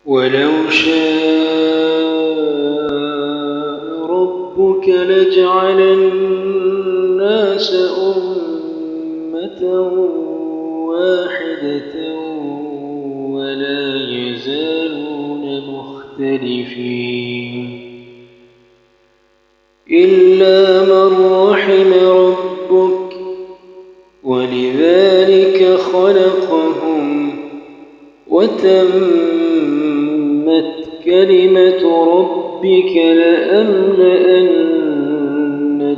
ولو شاء ربك لجعل الناس أمة واحدة ولا يزالون مختلفين إلا من رحم ربك ولذلك خلقهم وتمت كلمة ربك لأملأن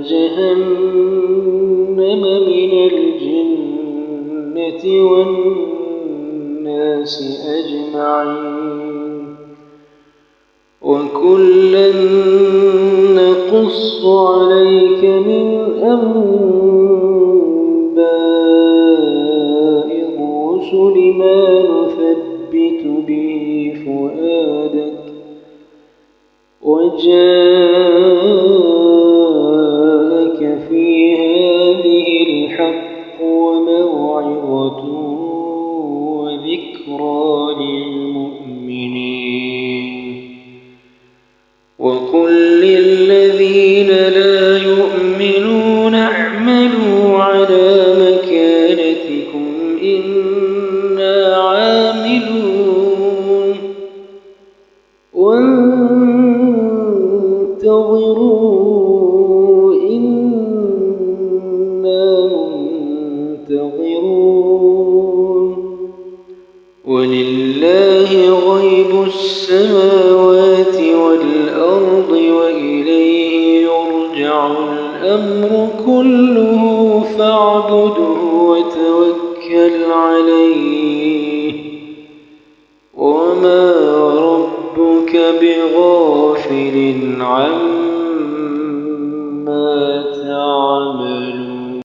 جهنم من الجنة والناس أجمعين وكلا نقص عليك من أنباء الرسل ما نثبت به فؤادك وجاءك في هذه الحق وموعظة وذكرى للمؤمنين وقل للذين لا يؤمنون اعملوا على مكانتكم إنا عاملون وانتظروا إنا منتظرون ولله غيب السماوات والأرض وإليه يرجع الأمر كله فاعبده وتوكل عليه وما ربك بغافل عما